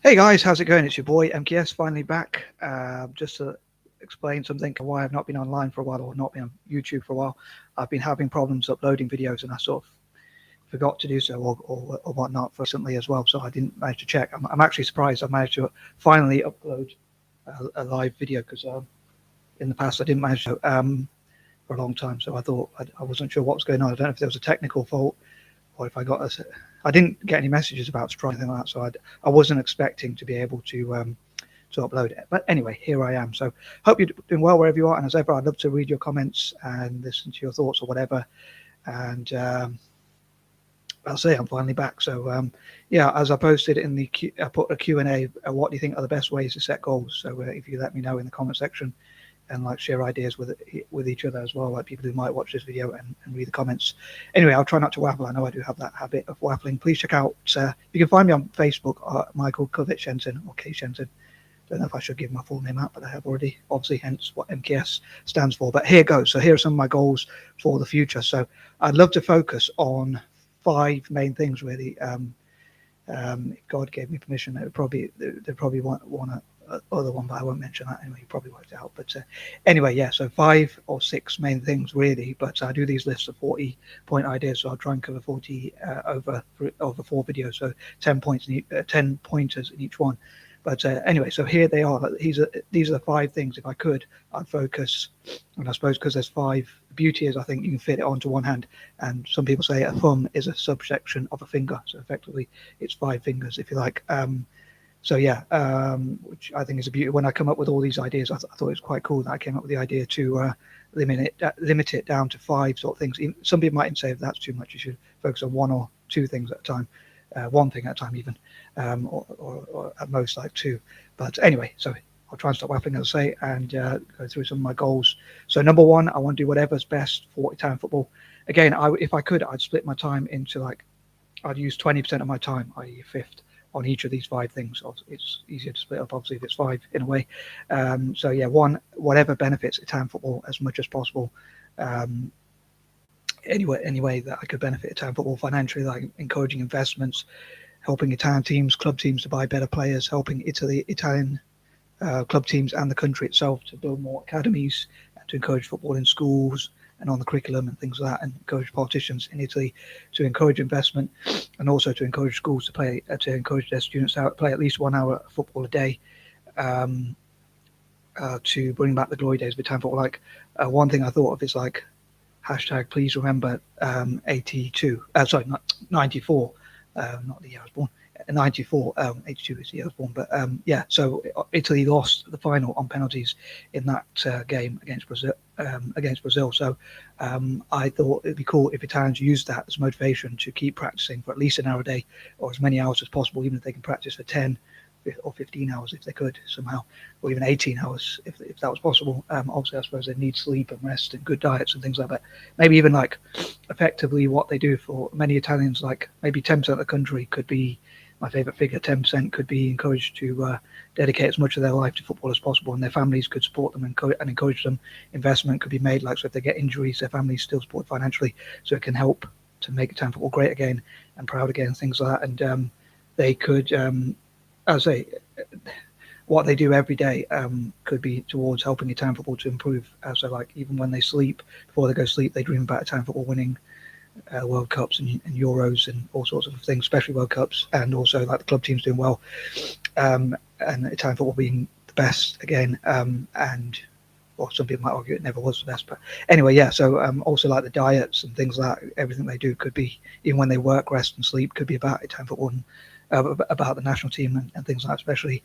Hey guys, how's it going? It's your boy M.K.S finally back. Just to explain something why I've not been online for a while or not been on YouTube for a while. I've been having problems uploading videos and I sort of forgot to do so or whatnot recently as well. So I didn't manage to check. I'm actually surprised I managed to finally upload a live video because in the past I didn't manage to for a long time. So I thought I wasn't sure what was going on. I don't know if there was a technical fault or if I didn't get any messages about Strike or anything like that. So I wasn't expecting to be able to upload it. But anyway, here I am. So hope you're doing well wherever you are. And as ever, I'd love to read your comments and listen to your thoughts or whatever. And I'll say I'm finally back. So yeah, as I posted in I put a Q&A. What do you think are the best ways to set goals? So if you let me know in the comment section and like share ideas with each other as well, like people who might watch this video and read the comments. Anyway, I'll try not to waffle. I know I do have that habit of waffling. Please check out. You can find me on Facebook, Michael Kovic Shenton or K Shenton. Don't know if I should give my full name out, but I have already, obviously, hence what MKS stands for. But here goes. So here are some of my goals for the future. So I'd love to focus on 5 main things, really. If God gave me permission, they'd probably want other one, but I won't mention that anyway. You probably worked it out. But anyway, yeah. So 5 or 6 main things, really. But I do these lists of 40-point ideas, so I'll try and cover 40 over 4 videos. So 10 points, 10 pointers in each one. But anyway, so here they are. These are the 5 things. If I could, I'd focus. And I suppose because there's 5, the beauty is I think you can fit it onto one hand. And some people say a thumb is a subsection of a finger. So effectively, it's 5 fingers, if you like. So yeah, which I think is a beauty. When I come up with all these ideas, I thought it was quite cool that I came up with the idea to limit it down to 5 sort of things. Some people might say if that's too much, you should focus on 1 or 2 things at a time. 1 thing at a time even, or at most like 2. But anyway, so I'll try and stop waffling, as I say, and go through some of my goals. So number 1, I want to do whatever's best for Italian football. Again, if I could, I'd split my time into I'd use 20% of my time, i.e. a fifth, on each of these 5 things. It's easier to split up, obviously, if it's 5 in a way. So yeah, 1, whatever benefits Italian football as much as possible. Any way that I could benefit Italian football financially, like encouraging investments, helping Italian teams, club teams to buy better players, helping Italian club teams and the country itself to build more academies, and to encourage football in schools and on the curriculum and things like that, and encourage politicians in Italy to encourage investment, and also to encourage schools to encourage their students to play at least 1 hour of football a day, to bring back the glory days of Italian football. One thing I thought of is hashtag please remember 82 sorry, not 94, not the year I was born, 94. 82 is the year I was born, but yeah, so Italy lost the final on penalties in that game against Brazil. So I thought it'd be cool if Italians used that as motivation to keep practicing for at least an hour a day, or as many hours as possible, even if they can practice for 10 or 15 hours if they could somehow, or even 18 hours if that was possible. Obviously, I suppose they need sleep and rest and good diets and things like that. Maybe even effectively what they do for many Italians, maybe 10% of the country could be, my favourite figure, 10% could be encouraged to dedicate as much of their life to football as possible, and their families could support them and encourage them. Investment could be made, so if they get injuries, their families still support financially, so it can help to make Italian football great again and proud again, things like that. And they could, as I say, what they do every day could be towards helping Italian football to improve. So even when they sleep, before they go to sleep, they dream about Italian football winning World Cups and Euros and all sorts of things, especially World Cups, and also the club teams doing well, and Italian football being the best again. And well, some people might argue it never was the best, but anyway, yeah. So also the diets and things like that, everything they do could be, even when they work, rest and sleep, could be about Italian football and about the national team and things like that, especially.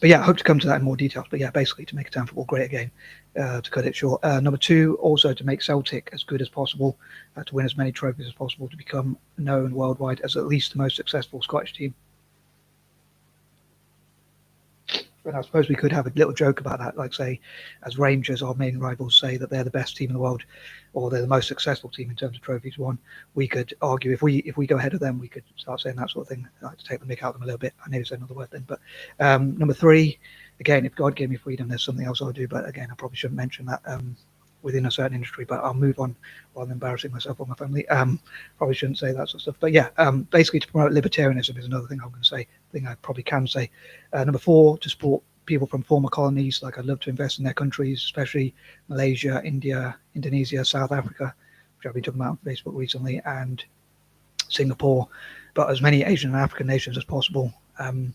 But yeah, I hope to come to that in more details. But yeah, basically to make Italian football great again, to cut it short. Number 2, also to make Celtic as good as possible, to win as many trophies as possible, to become known worldwide as at least the most successful Scottish team. And I suppose we could have a little joke about that, say, as Rangers, our main rivals, say that they're the best team in the world, or they're the most successful team in terms of trophies won. We could argue if we go ahead of them, we could start saying that sort of thing. I like to take the mick out of them a little bit. I nearly said another word then. But number 3, again, if God gave me freedom, there's something else I'll do. But again, I probably shouldn't mention that within a certain industry. But I'll move on rather than embarrassing myself or my family. Probably shouldn't say that sort of stuff. But yeah, basically to promote libertarianism is another thing I'm going to say. thing I probably can say. Number 4, to support people from former colonies. Like, I'd love to invest in their countries, especially Malaysia, India, Indonesia, South Africa, which I've been talking about on Facebook recently, and Singapore, but as many Asian and African nations as possible. And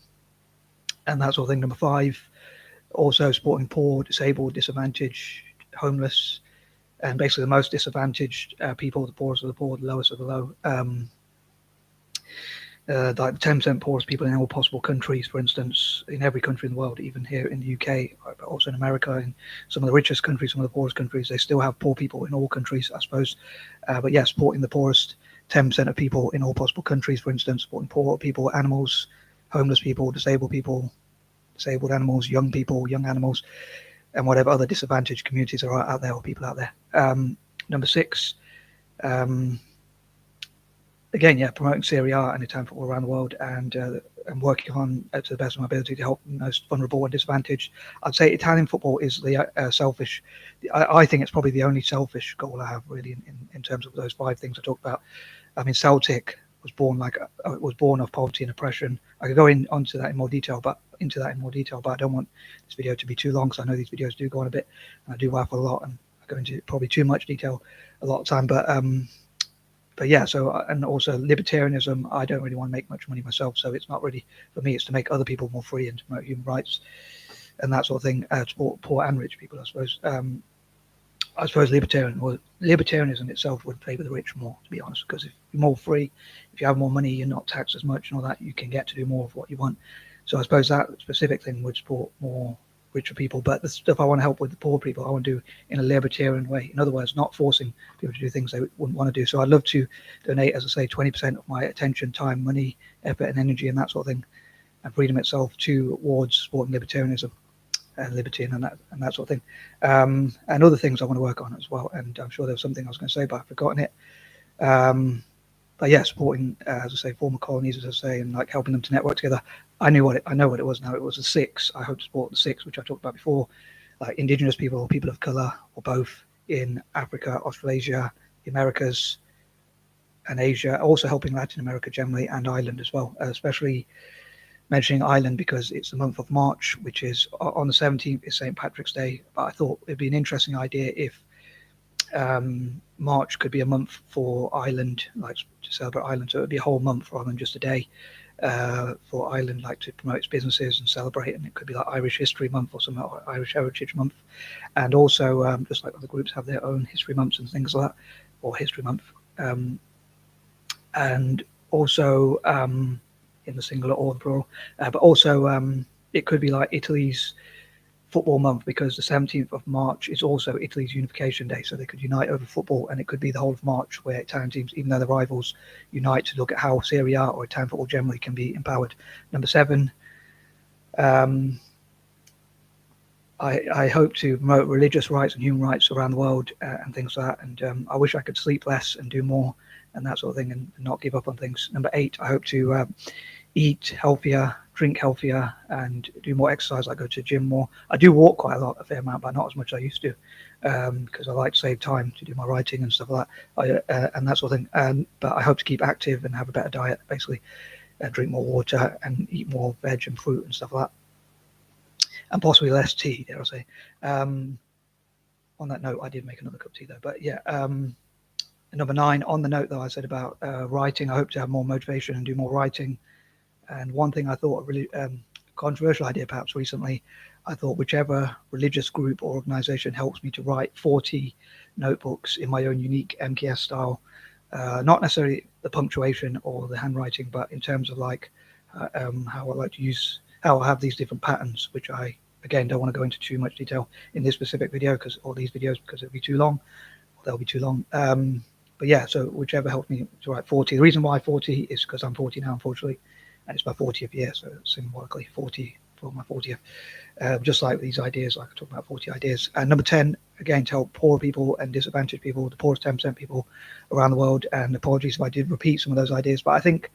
that sort of thing. Number 5, also supporting poor, disabled, disadvantaged, homeless, and basically the most disadvantaged people, the poorest of the poor, the lowest of the low. Like the 10% poorest people in all possible countries, for instance, in every country in the world, even here in the UK, but also in America, in some of the richest countries, some of the poorest countries, they still have poor people in all countries, I suppose. But yeah, supporting the poorest 10% of people in all possible countries, for instance, supporting poor people, animals, homeless people, disabled animals, young people, young animals, and whatever other disadvantaged communities are out there or people out there. Number 6, again, yeah, promoting Serie and Italian football around the world, and working on, to the best of my ability, to help the most vulnerable and disadvantaged. I'd say Italian football is the selfish. I think it's probably the only selfish goal I have, really, in terms of those 5 things I talked about. I mean, Celtic was born of poverty and oppression. I could go onto that in more detail, but I don't want this video to be too long, because I know these videos do go on a bit, and I do waffle a lot, and I go into probably too much detail a lot of time. But yeah, so, and also libertarianism. I don't really want to make much money myself, so it's not really for me. It's to make other people more free and to promote human rights and that sort of thing. To support poor and rich people, I suppose. I suppose libertarianism itself would favour the rich more, to be honest, because if you're more free, if you have more money, you're not taxed as much and all that, you can get to do more of what you want. So I suppose that specific thing would support more richer people. But the stuff I want to help with the poor people, I want to do in a libertarian way. In other words, not forcing people to do things they wouldn't want to do. So I'd love to donate, as I say, 20% of my attention, time, money, effort, and energy, and that sort of thing, and freedom itself, towards supporting libertarianism and liberty and that sort of thing, and other things I want to work on as well. And I'm sure there was something I was going to say, but I've forgotten it. But yeah, supporting, as I say, former colonies, as I say, and like helping them to network together. I know what it was now. It was the 6. I hope to support the 6, which I talked about before, like indigenous people, people of color, or both, in Africa, Australasia, the Americas, and Asia. Also helping Latin America generally, and Ireland as well, especially mentioning Ireland because it's the month of March, which is on the 17th is St. Patrick's Day. But I thought it'd be an interesting idea if March could be a month for Ireland, like to celebrate Ireland. So it would be a whole month rather than just a day for Ireland, like to promote its businesses and celebrate. And it could be like Irish History Month or something, or Irish Heritage Month. And also, just like other groups have their own history months and things like that, or History Month. And also, in the singular or the plural, but also it could be like Italy's football month, because the 17th of March is also Italy's unification day, so they could unite over football, and it could be the whole of March where Italian teams, even though they're rivals, unite to look at how Serie A or Italian football generally can be empowered. Number 7, I hope to promote religious rights and human rights around the world, and things like that, and I wish I could sleep less and do more and that sort of thing, and not give up on things. Number 8, I hope to eat healthier, drink healthier, and do more exercise. I go to the gym more. I do walk quite a fair amount, but not as much as I used to, because I like to save time to do my writing and stuff like that, and that sort of thing. But I hope to keep active and have a better diet, basically, drink more water and eat more veg and fruit and stuff like that, and possibly less tea, dare I say. On that note, I did make another cup of tea though, but yeah. Number 9, on the note though, I said about writing, I hope to have more motivation and do more writing. And one thing I thought, a really controversial idea perhaps recently, I thought whichever religious group or organization helps me to write 40 notebooks in my own unique M.K.S style, not necessarily the punctuation or the handwriting, but in terms of like how I like to use, how I have these different patterns, which I, again, don't want to go into too much detail in this specific video, or these videos, because it'll be too long, they'll be too long. But yeah, so whichever helped me to write 40. The reason why 40 is because I'm 40 now, unfortunately, and it's my 40th year, so symbolically 40 for my 40th. Just like these ideas, like I talk about 40 ideas. And number 10, again, to help poor people and disadvantaged people, the poorest 10% people around the world. And apologies if I did repeat some of those ideas, but I think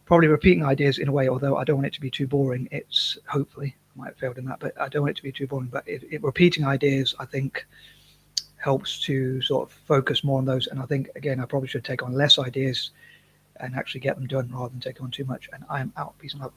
probably repeating ideas in a way, although I don't want it to be too boring, it's hopefully, I might have failed in that, but I don't want it to be too boring. But repeating ideas, I think, helps to sort of focus more on those. And I think, again, I probably should take on less ideas and actually get them done rather than take on too much. And I am out. Peace and love.